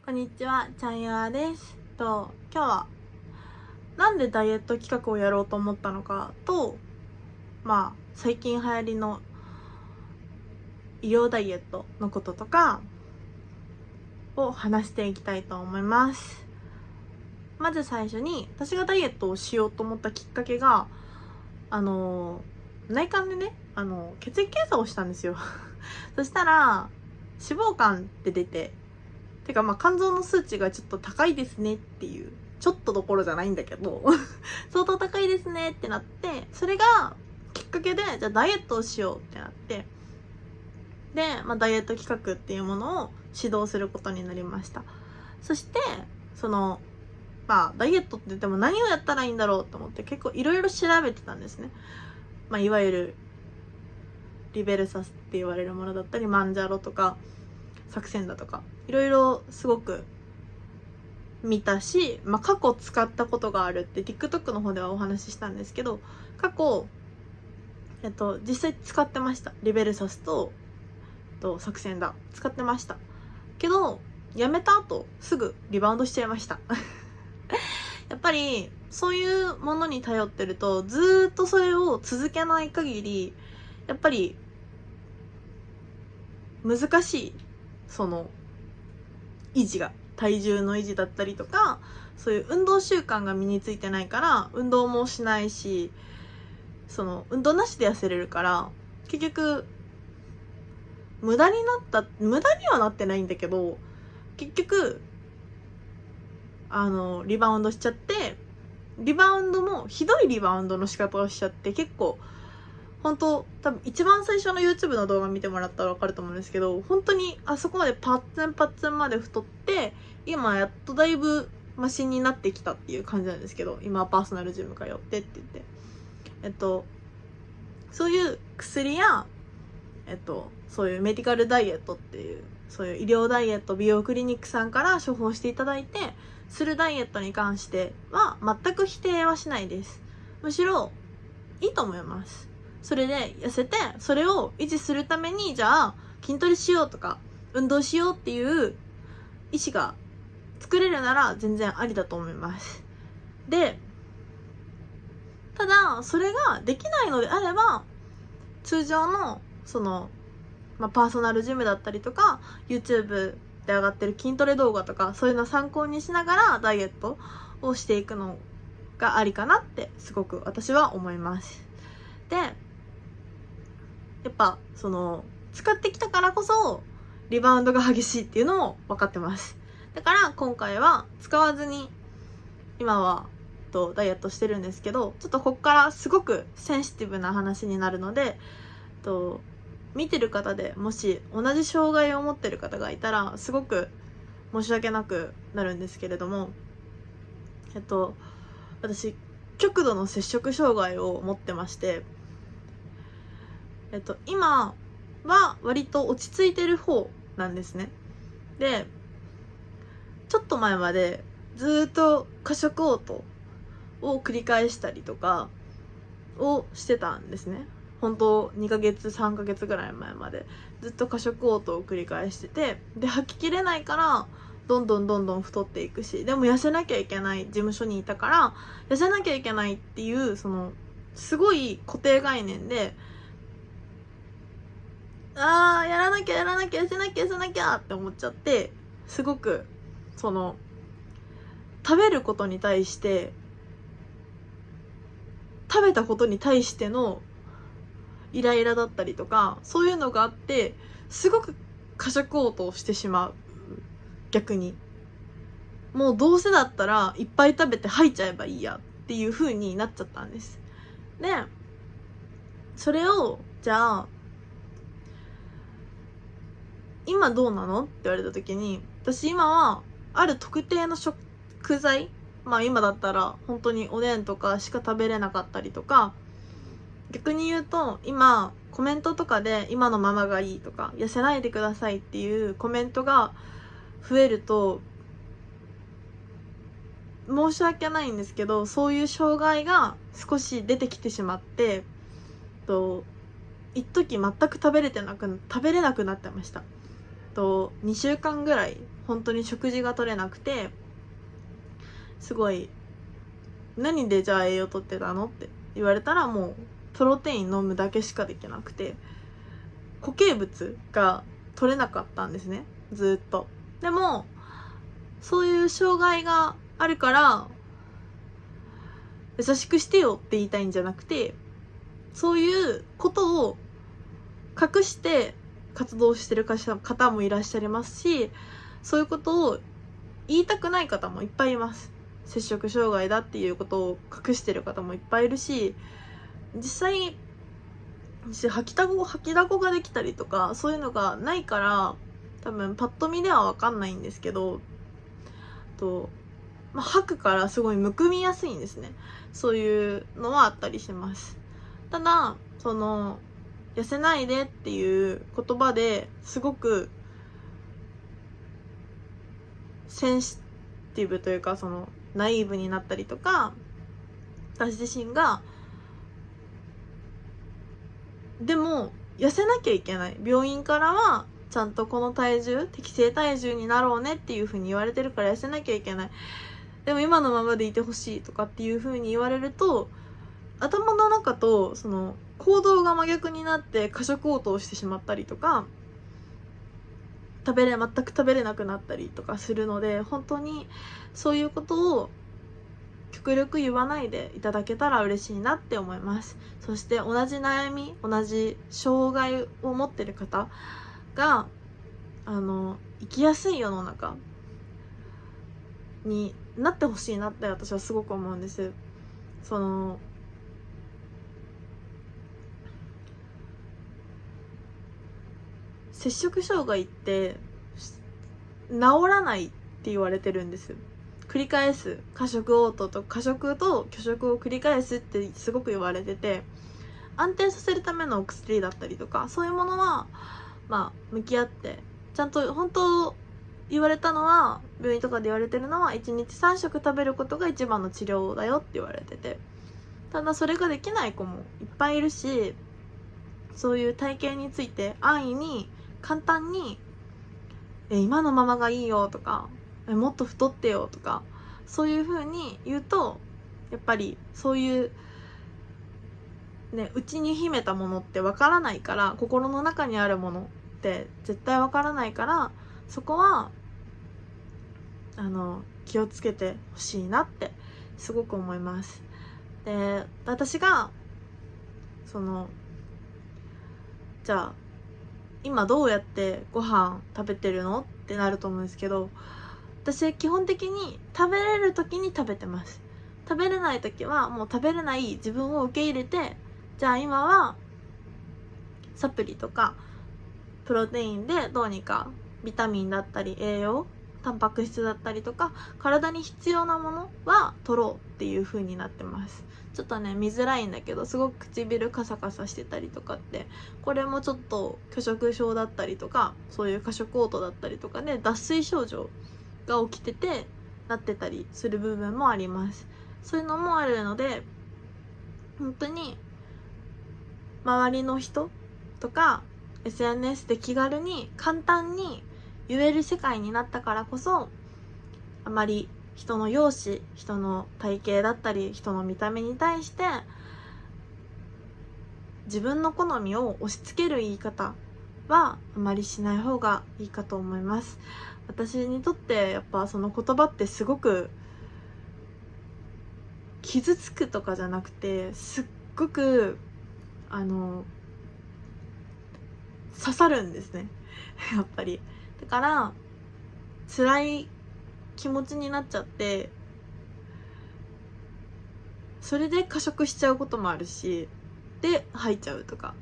こんにちは、ちゃんゆあです。今日はなんでダイエット企画をやろうと思ったのかと、最近流行りの医療ダイエットのこととかを話していきたいと思います。まず最初に、私がダイエットをしようと思ったきっかけが、内観でね、血液検査をしたんですよ。そしたら、脂肪肝って出て、肝臓の数値がちょっと高いですねっていう、ちょっとどころじゃないんだけど相当高いですねってなって、それがきっかけで、じゃあダイエットをしようってなって、で、ダイエット企画っていうものを指導することになりました。そしてダイエットって言っても何をやったらいいんだろうと思って結構いろいろ調べてたんですね。いわゆるリベルサスって言われるものだったり、マンジャロとか作戦だとかいろいろすごく見たし、過去使ったことがあるって TikTok の方ではお話ししたんですけど、過去実際使ってました。リベルサスと作戦だ使ってましたけど、やめた後すぐリバウンドしちゃいましたやっぱりそういうものに頼ってると、ずっとそれを続けない限りやっぱり難しい、維持が、体重の維持だったりとか、そういう運動習慣が身についてないから運動もしないし、運動なしで痩せれるから、結局無駄にはなってないんだけど、結局リバウンドしちゃって、リバウンドもひどいリバウンドの仕方をしちゃって、結構本当多分一番最初の YouTube の動画見てもらったら分かると思うんですけど、本当にあそこまでパッツンまで太って、今やっとだいぶマシになってきたっていう感じなんですけど、今はパーソナルジム通ってって言って、そういう薬やそういうメディカルダイエットっていう、そういう医療ダイエット、美容クリニックさんから処方していただいてするダイエットに関しては全く否定はしないです。むしろいいと思います。それで痩せて、それを維持するために、じゃあ筋トレしようとか運動しようっていう意思が作れるなら全然ありだと思います。で、ただそれができないのであれば、通常のパーソナルジムだったりとか YouTube で上がってる筋トレ動画とか、そういうのを参考にしながらダイエットをしていくのがありかなってすごく私は思います。で、やっぱ使ってきたからこそリバウンドが激しいっていうのも分かってます。だから今回は使わずに今はダイエットしてるんですけど、ちょっとこっからすごくセンシティブな話になるので、見てる方でもし同じ障害を持ってる方がいたらすごく申し訳なくなるんですけれども、私極度の摂食障害を持ってまして、今は割と落ち着いてる方なんですね。で、ちょっと前までずっと過食嘔吐を繰り返したりとかをしてたんですね。本当2ヶ月3ヶ月ぐらい前までずっと過食嘔吐を繰り返してて、で吐ききれないからどんどん太っていくし、でも痩せなきゃいけない、事務所にいたから痩せなきゃいけないっていうすごい固定概念で、やらなきゃ痩せなきゃって思っちゃって、すごく食べることに対して、食べたことに対してのイライラだったりとか、そういうのがあって、すごく過食嘔吐をしてしまう。逆にもうどうせだったらいっぱい食べて吐いちゃえばいいやっていう風になっちゃったんです。で、それをじゃあ今どうなのって言われた時に、私今はある特定の食材、今だったら本当におでんとかしか食べれなかったりとか、逆に言うと今コメントとかで今のままがいいとか痩せないでくださいっていうコメントが増えると、申し訳ないんですけど、そういう障害が少し出てきてしまって、一時全く食べれなくなってました。2週間ぐらい本当に食事が取れなくて、すごい何でじゃあ栄養取ってたのって言われたら、もうプロテイン飲むだけしかできなくて、固形物が取れなかったんですね、ずっと。でもそういう障害があるから優しくしてよって言いたいんじゃなくて、そういうことを隠して活動してる方もいらっしゃいますし、そういうことを言いたくない方もいっぱいいます。摂食障害だっていうことを隠してる方もいっぱいいるし、実際吐きだこができたりとかそういうのがないから、多分パッと見では分かんないんですけど、吐くからすごいむくみやすいんですね。そういうのはあったりします。ただ痩せないでっていう言葉ですごくセンシティブというか、ナイーブになったりとか、私自身がでも痩せなきゃいけない、病院からはちゃんとこの体重適正体重になろうねっていう風に言われてるから痩せなきゃいけない、でも今のままでいてほしいとかっていう風に言われると、頭の中と行動が真逆になって過食嘔吐してしまったりとか、全く食べれなくなったりとかするので、本当にそういうことを極力言わないでいただけたら嬉しいなって思います。そして同じ悩み、同じ障害を持ってる方が生きやすい世の中になってほしいなって私はすごく思うんです。摂食障害って治らないって言われてるんです。繰り返す過食嘔吐と過食と拒食を繰り返すってすごく言われてて、安定させるためのお薬だったりとかそういうものは向き合ってちゃんと本当言われたのは、病院とかで言われてるのは1日3食食べることが一番の治療だよって言われてて、ただそれができない子もいっぱいいるし、そういう体型について安易に簡単に今のままがいいよとかもっと太ってよとかそういう風に言うと、やっぱりそういう内に秘めたものってわからないから、心の中にあるものって絶対わからないから、そこは気をつけてほしいなってすごく思います。で、私がじゃあ今どうやってご飯食べてるのってなると思うんですけど、私基本的に食べれる時に食べてます。食べれない時はもう食べれない自分を受け入れて、じゃあ今はサプリとかプロテインでどうにかビタミンだったり栄養、タンパク質だったりとか体に必要なものは取ろうっていう風になってます。ちょっと見づらいんだけど、すごく唇カサカサしてたりとかって、これもちょっと拒食症だったりとか、そういう過食嘔吐だったりとかで脱水症状が起きててなってたりする部分もあります。そういうのもあるので、本当に周りの人とか SNS で気軽に簡単に言える世界になったからこそ、あまり人の容姿、人の体型だったり人の見た目に対して自分の好みを押し付ける言い方はあまりしない方がいいかと思います。私にとってやっぱその言葉ってすごく傷つくとかじゃなくて、すっごく刺さるんですねやっぱり。だから辛い気持ちになっちゃって、それで過食しちゃうこともあるし、で吐いちゃうとか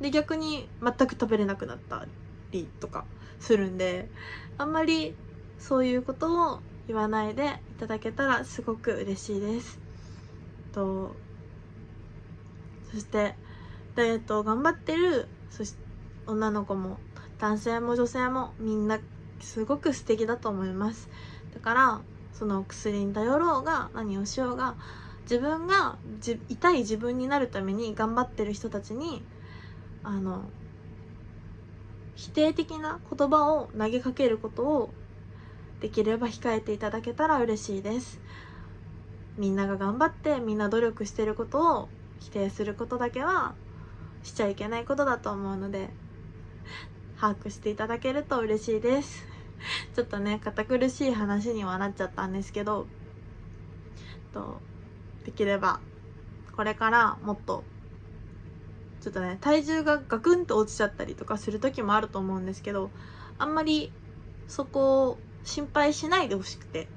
で、逆に全く食べれなくなったりとかするんで、あんまりそういうことを言わないでいただけたらすごく嬉しいです。そしてダイエットを頑張ってる女の子も男性も女性もみんなすごく素敵だと思います。だからその薬に頼ろうが何をしようが、自分が痛い自分になるために頑張ってる人たちに否定的な言葉を投げかけることをできれば控えていただけたら嬉しいです。みんなが頑張ってみんな努力してることを否定することだけはしちゃいけないことだと思うので、把握していただけると嬉しいです。ちょっとね、堅苦しい話にはなっちゃったんですけど、できればこれからもっとちょっとね、体重がガクンと落ちちゃったりとかする時もあると思うんですけど、あんまりそこを心配しないでほしくて、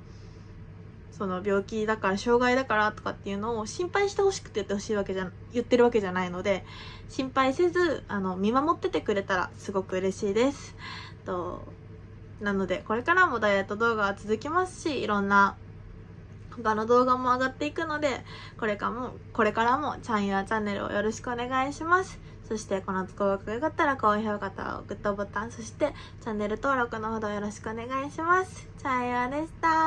その病気だから障害だからとかっていうのを心配してほしくて言ってるわけじゃないので、心配せず見守っててくれたらすごく嬉しいです。なのでこれからもダイエット動画は続きますし、いろんな他の動画も上がっていくので、これからもチャンネルをよろしくお願いします。そしてこの動画が良かったら高評価とグッドボタン、そしてチャンネル登録のほどよろしくお願いします。チャンヤでした。